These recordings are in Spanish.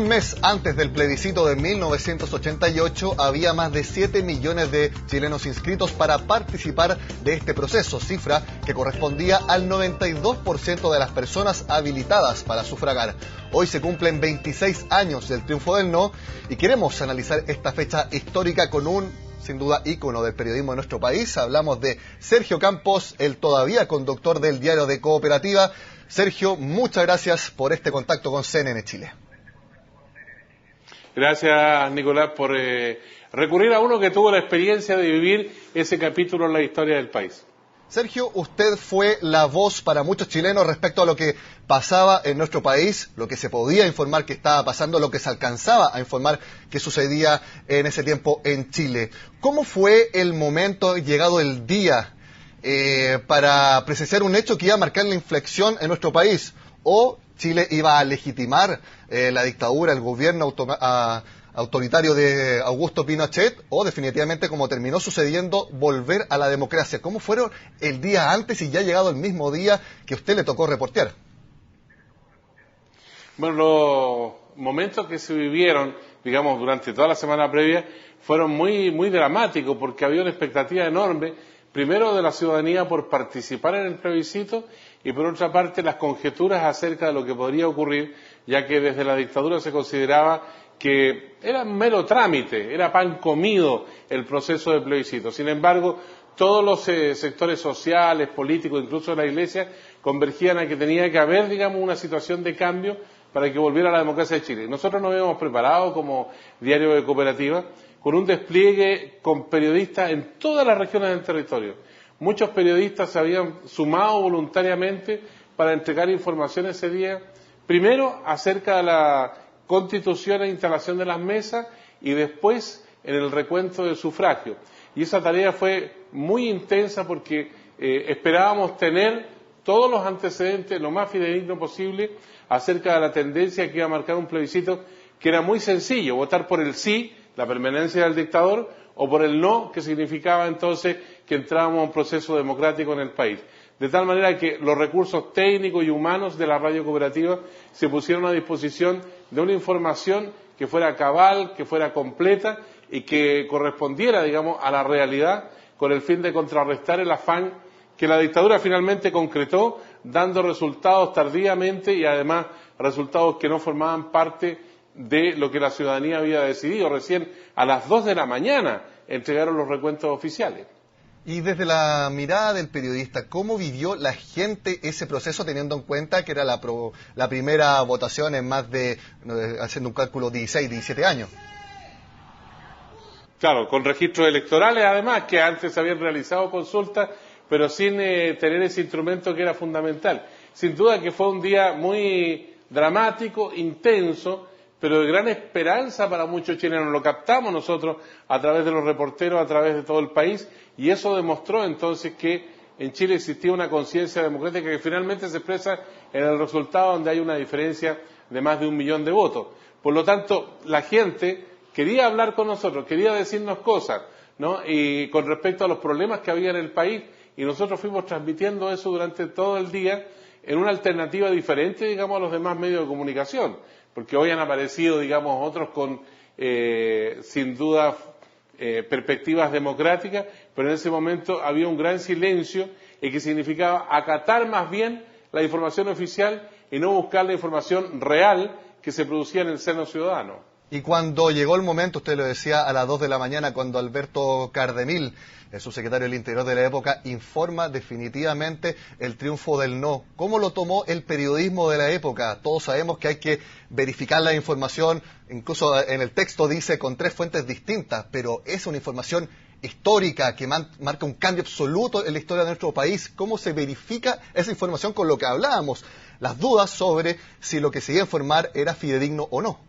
Un mes antes del plebiscito de 1988 había más de 7 millones de chilenos inscritos para participar de este proceso, cifra que correspondía al 92% de las personas habilitadas para sufragar. Hoy se cumplen 26 años del triunfo del no y queremos analizar esta fecha histórica con un, sin duda, ícono del periodismo de nuestro país. Hablamos de Sergio Campos, el todavía conductor del diario de Cooperativa. Sergio, muchas gracias por este contacto con CNN Chile. Gracias, Nicolás, por recurrir a uno que tuvo la experiencia de vivir ese capítulo en la historia del país. Sergio, usted fue la voz para muchos chilenos respecto a lo que pasaba en nuestro país, lo que se podía informar que estaba pasando, lo que se alcanzaba a informar que sucedía en ese tiempo en Chile. ¿Cómo fue el momento, llegado el día, para presenciar un hecho que iba a marcar la inflexión en nuestro país? ¿O Chile iba a legitimar la dictadura, el gobierno autoritario de Augusto Pinochet, o definitivamente, como terminó sucediendo, volver a la democracia? ¿Cómo fueron el día antes y ya llegado el mismo día que a usted le tocó reportear? Bueno, los momentos que se vivieron, digamos, durante toda la semana previa, fueron muy dramáticos, porque había una expectativa enorme, primero de la ciudadanía por participar en el plebiscito, y por otra parte las conjeturas acerca de lo que podría ocurrir, ya que desde la dictadura se consideraba que era un mero trámite, era pan comido el proceso de plebiscito. Sin embargo, todos los sectores sociales, políticos, incluso la Iglesia, convergían a que tenía que haber, digamos, una situación de cambio para que volviera a la democracia de Chile. Nosotros nos habíamos preparado como diario de Cooperativa con un despliegue con periodistas en todas las regiones del territorio. Muchos periodistas se habían sumado voluntariamente para entregar información ese día, primero acerca de la constitución e instalación de las mesas y después en el recuento del sufragio. Y esa tarea fue muy intensa porque esperábamos tener todos los antecedentes lo más fidedigno posible acerca de la tendencia que iba a marcar un plebiscito que era muy sencillo: votar por el sí, la permanencia del dictador, o por el no, que significaba entonces que entrábamos a un proceso democrático en el país. De tal manera que los recursos técnicos y humanos de la radio cooperativa se pusieron a disposición de una información que fuera cabal, que fuera completa y que correspondiera, digamos, a la realidad, con el fin de contrarrestar el afán que la dictadura finalmente concretó, dando resultados tardíamente y además resultados que no formaban parte de lo que la ciudadanía había decidido. Recién a las 2 de la mañana entregaron los recuentos oficiales. Y desde la mirada del periodista, ¿cómo vivió la gente ese proceso, teniendo en cuenta que era la primera votación en más de, haciendo un cálculo, 16, 17 años? Claro, con registros electorales además, que antes se habían realizado consultas, pero sin tener ese instrumento que era fundamental. Sin duda que fue un día muy dramático, intenso, pero de gran esperanza para muchos chilenos. Lo captamos nosotros a través de los reporteros, a través de todo el país, y eso demostró entonces que en Chile existía una conciencia democrática que finalmente se expresa en el resultado, donde hay una diferencia de más de 1 millón de votos. Por lo tanto, la gente quería hablar con nosotros, quería decirnos cosas, ¿no? Y con respecto a los problemas que había en el país, y nosotros fuimos transmitiendo eso durante todo el día en una alternativa diferente, digamos, a los demás medios de comunicación, porque hoy han aparecido, digamos, otros con, sin duda, perspectivas democráticas, pero en ese momento había un gran silencio y que significaba acatar más bien la información oficial y no buscar la información real que se producía en el seno ciudadano. Y cuando llegó el momento, usted lo decía, a las 2 de la mañana, cuando Alberto Cardemil, el subsecretario del Interior de la época, informa definitivamente el triunfo del no. ¿Cómo lo tomó el periodismo de la época? Todos sabemos que hay que verificar la información, incluso en el texto dice con 3 fuentes distintas, pero es una información histórica que marca un cambio absoluto en la historia de nuestro país. ¿Cómo se verifica esa información con lo que hablábamos? Las dudas sobre si lo que se iba a informar era fidedigno o no.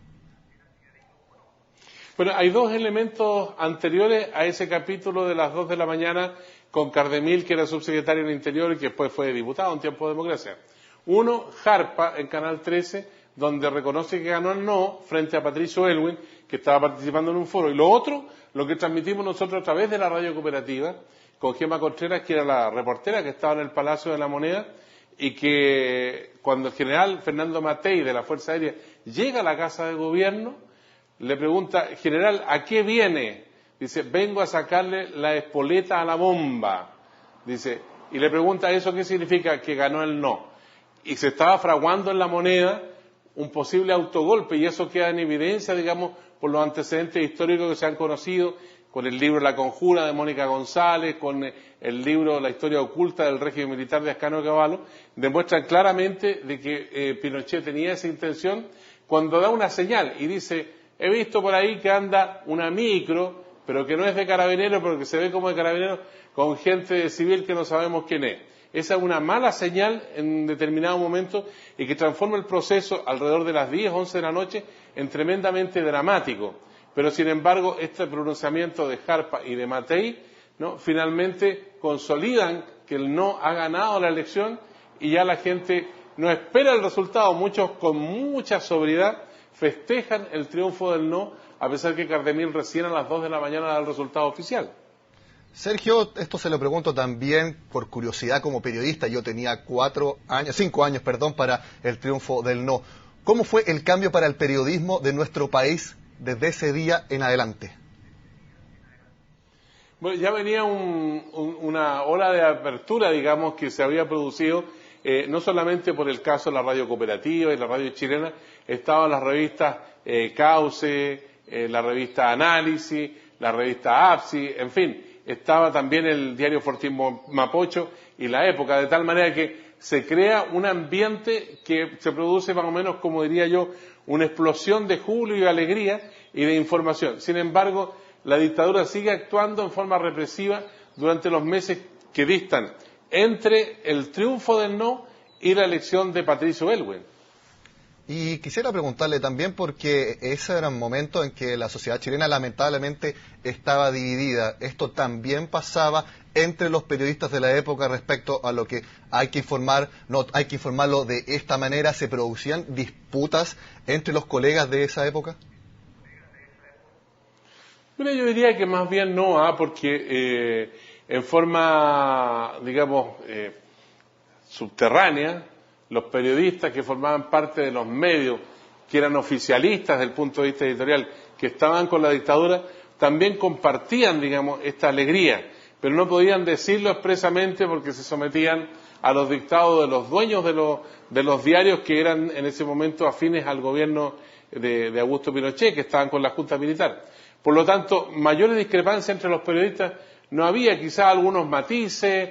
Bueno, hay 2 elementos anteriores a ese capítulo de las 2 de la mañana con Cardemil, que era subsecretario del Interior y que después fue diputado en tiempo de democracia. Uno, Jarpa, en Canal 13, donde reconoce que ganó el no frente a Patricio Elwin, que estaba participando en un foro. Y lo otro, lo que transmitimos nosotros a través de la radio cooperativa, con Gema Contreras, que era la reportera que estaba en el Palacio de la Moneda, y que cuando el general Fernando Matei de la Fuerza Aérea llega a la Casa de Gobierno, le pregunta: general, ¿a qué viene? Dice: vengo a sacarle la espoleta a la bomba. Dice, y le pregunta: ¿eso qué significa? Que ganó el no. Y se estaba fraguando en la moneda un posible autogolpe, y eso queda en evidencia, digamos, por los antecedentes históricos que se han conocido, con el libro La Conjura de Mónica González, con el libro La Historia Oculta del Régimen Militar de Ascanio Cavallo, demuestran claramente de que Pinochet tenía esa intención cuando da una señal y dice: he visto por ahí que anda una micro, pero que no es de carabineros, pero que se ve como de carabineros, con gente civil que no sabemos quién es. Esa es una mala señal en determinado momento y que transforma el proceso alrededor de las 10, 11 de la noche en tremendamente dramático. Pero sin embargo, este pronunciamiento de Jarpa y de Matei, ¿no?, finalmente consolidan que el no ha ganado la elección y ya la gente no espera el resultado. Muchos con mucha sobriedad festejan el triunfo del no, a pesar que Cardemil recién a las 2 de la mañana da el resultado oficial. Sergio, esto se lo pregunto también por curiosidad como periodista. Yo tenía 5 años, para el triunfo del no. ¿Cómo fue el cambio para el periodismo de nuestro país desde ese día en adelante? Bueno, ya venía una ola de apertura, digamos, que se había producido, no solamente por el caso de la radio cooperativa y la radio chilena, estaban las revistas Cauce, la revista Análisis, la revista APSI, en fin, estaba también el diario Fortín Mapocho y La Época, de tal manera que se crea un ambiente que se produce más o menos, como diría yo, una explosión de júbilo y alegría y de información. Sin embargo, la dictadura sigue actuando en forma represiva durante los meses que distan entre el triunfo del no y la elección de Patricio Aylwin. Y quisiera preguntarle también, porque ese era un momento en que la sociedad chilena lamentablemente estaba dividida. Esto también pasaba entre los periodistas de la época respecto a lo que hay que informar, no hay que informarlo de esta manera. ¿Se producían disputas entre los colegas de esa época? Mira, yo diría que más bien no, porque en forma, digamos, subterránea, los periodistas que formaban parte de los medios, que eran oficialistas desde el punto de vista editorial, que estaban con la dictadura, también compartían, digamos, esta alegría, pero no podían decirlo expresamente porque se sometían a los dictados de los dueños de los diarios, que eran en ese momento afines al gobierno de Augusto Pinochet, que estaban con la Junta Militar. Por lo tanto, mayores discrepancias entre los periodistas no había, quizá algunos matices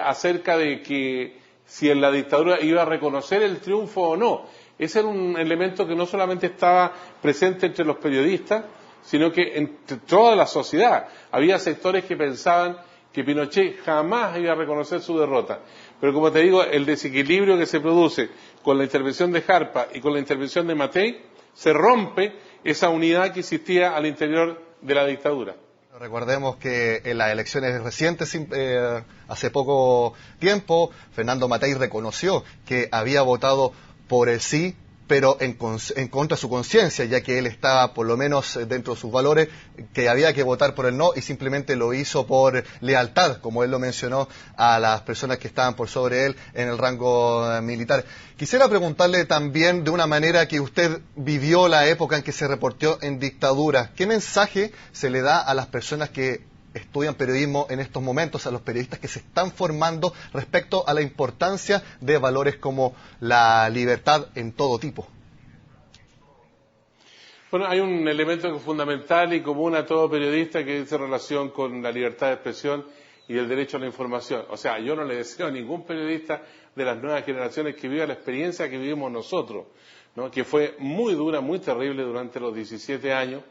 acerca de que si en la dictadura iba a reconocer el triunfo o no. Ese era un elemento que no solamente estaba presente entre los periodistas, sino que entre toda la sociedad. Había sectores que pensaban que Pinochet jamás iba a reconocer su derrota. Pero como te digo, el desequilibrio que se produce con la intervención de Jarpa y con la intervención de Matei, se rompe esa unidad que existía al interior de la dictadura. Recordemos que en las elecciones recientes, hace poco tiempo, Fernando Matei reconoció que había votado por el sí, pero en contra de su conciencia, ya que él estaba, por lo menos dentro de sus valores, que había que votar por el no, y simplemente lo hizo por lealtad, como él lo mencionó, a las personas que estaban por sobre él en el rango militar. Quisiera preguntarle también, de una manera que usted vivió la época en que se reportó en dictadura, ¿qué mensaje se le da a las personas que estudian periodismo en estos momentos, a los periodistas que se están formando respecto a la importancia de valores como la libertad en todo tipo? Bueno, hay un elemento que es fundamental y común a todo periodista, que dice relación con la libertad de expresión y el derecho a la información. O sea, yo no le deseo a ningún periodista de las nuevas generaciones que viva la experiencia que vivimos nosotros, ¿no?, que fue muy dura, muy terrible durante los 17 años.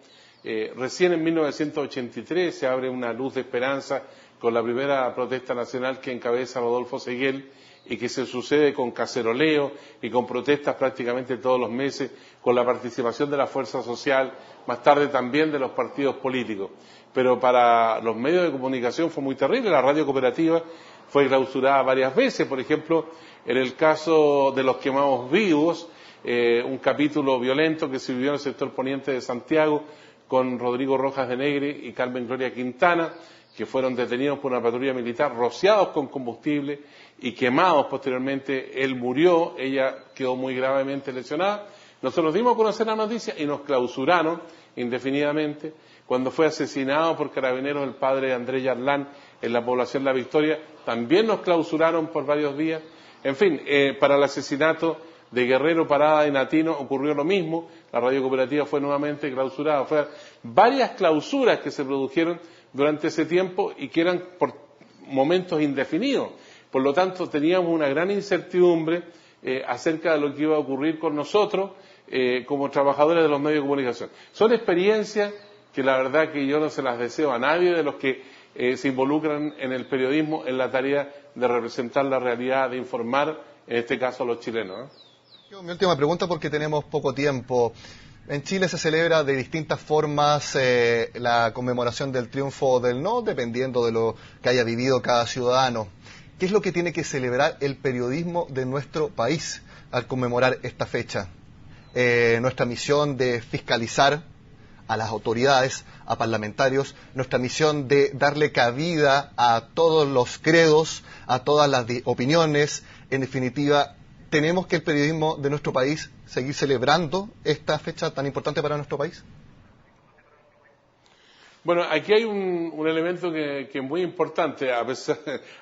Recién en 1983 se abre una luz de esperanza con la primera protesta nacional que encabeza Rodolfo Seguel, y que se sucede con caceroleo y con protestas prácticamente todos los meses, con la participación de la fuerza social, más tarde también de los partidos políticos. Pero para los medios de comunicación fue muy terrible. La radio cooperativa fue clausurada varias veces. Por ejemplo, en el caso de los quemados vivos, un capítulo violento que se vivió en el sector poniente de Santiago, con Rodrigo Rojas de Negri y Carmen Gloria Quintana, que fueron detenidos por una patrulla militar, rociados con combustible y quemados posteriormente. Él murió, ella quedó muy gravemente lesionada. Nosotros dimos a conocer la noticia y nos clausuraron indefinidamente. Cuando fue asesinado por carabineros el padre de Andrés Yarlán en la población La Victoria, también nos clausuraron por varios días. En fin, para el asesinato de Guerrero, Parada y Natino ocurrió lo mismo. La radio cooperativa fue nuevamente clausurada. Fueron varias clausuras que se produjeron durante ese tiempo y que eran por momentos indefinidos. Por lo tanto, teníamos una gran incertidumbre acerca de lo que iba a ocurrir con nosotros como trabajadores de los medios de comunicación. Son experiencias que la verdad que yo no se las deseo a nadie de los que se involucran en el periodismo en la tarea de representar la realidad, de informar, en este caso a los chilenos. Mi última pregunta, porque tenemos poco tiempo. En Chile se celebra de distintas formas la conmemoración del triunfo del no, dependiendo de lo que haya vivido cada ciudadano. ¿Qué es lo que tiene que celebrar el periodismo de nuestro país al conmemorar esta fecha? Nuestra misión de fiscalizar a las autoridades, a parlamentarios, nuestra misión de darle cabida a todos los credos, a todas las opiniones. En definitiva, ¿tenemos que el periodismo de nuestro país seguir celebrando esta fecha tan importante para nuestro país? Bueno, aquí hay un elemento que es muy importante,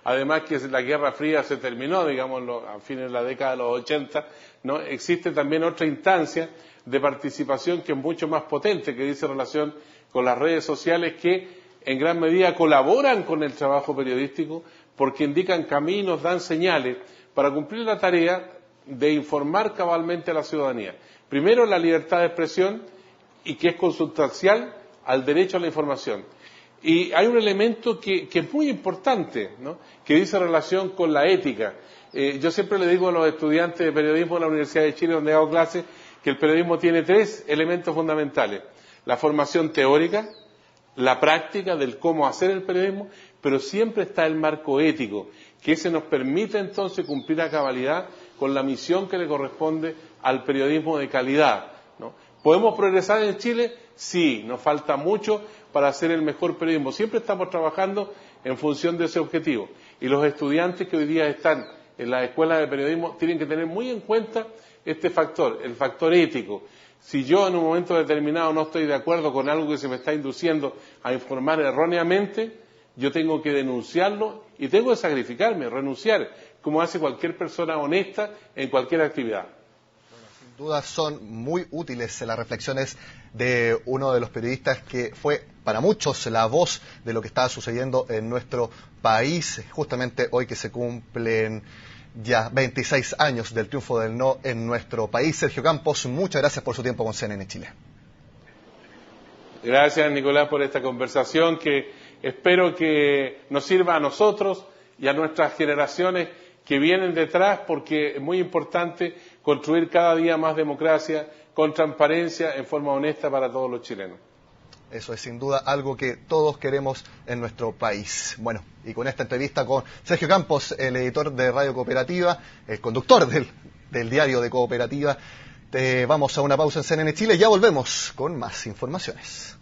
además que la Guerra Fría se terminó, digamos, a fines de la década de los 80, ¿no? Existe también otra instancia de participación que es mucho más potente, que dice relación con las redes sociales, que en gran medida colaboran con el trabajo periodístico porque indican caminos, dan señales para cumplir la tarea de informar cabalmente a la ciudadanía. Primero, la libertad de expresión, y que es consustancial al derecho a la información. Y hay un elemento que es muy importante, ¿no? Que dice relación con la ética. Yo siempre le digo a los estudiantes de periodismo de la Universidad de Chile, donde hago clases, que el periodismo tiene tres elementos fundamentales: la formación teórica, la práctica del cómo hacer el periodismo, pero siempre está el marco ético, que ese nos permite entonces cumplir a cabalidad con la misión que le corresponde al periodismo de calidad, ¿no? ¿Podemos progresar en Chile? Sí, nos falta mucho para hacer el mejor periodismo. Siempre estamos trabajando en función de ese objetivo. Y los estudiantes que hoy día están en la escuela de periodismo tienen que tener muy en cuenta este factor, el factor ético. Si yo en un momento determinado no estoy de acuerdo con algo que se me está induciendo a informar erróneamente, yo tengo que denunciarlo y tengo que sacrificarme, renunciar, como hace cualquier persona honesta en cualquier actividad. Sin duda son muy útiles las reflexiones de uno de los periodistas que fue para muchos la voz de lo que estaba sucediendo en nuestro país, justamente hoy que se cumplen ya 26 años del triunfo del no en nuestro país. Sergio Campos, muchas gracias por su tiempo con CNN Chile. Gracias, Nicolás, por esta conversación que espero que nos sirva a nosotros y a nuestras generaciones que vienen detrás, porque es muy importante construir cada día más democracia con transparencia en forma honesta para todos los chilenos. Eso es sin duda algo que todos queremos en nuestro país. Bueno, y con esta entrevista con Sergio Campos, el editor de Radio Cooperativa, el conductor del diario de Cooperativa, vamos a una pausa en CNN Chile y ya volvemos con más informaciones.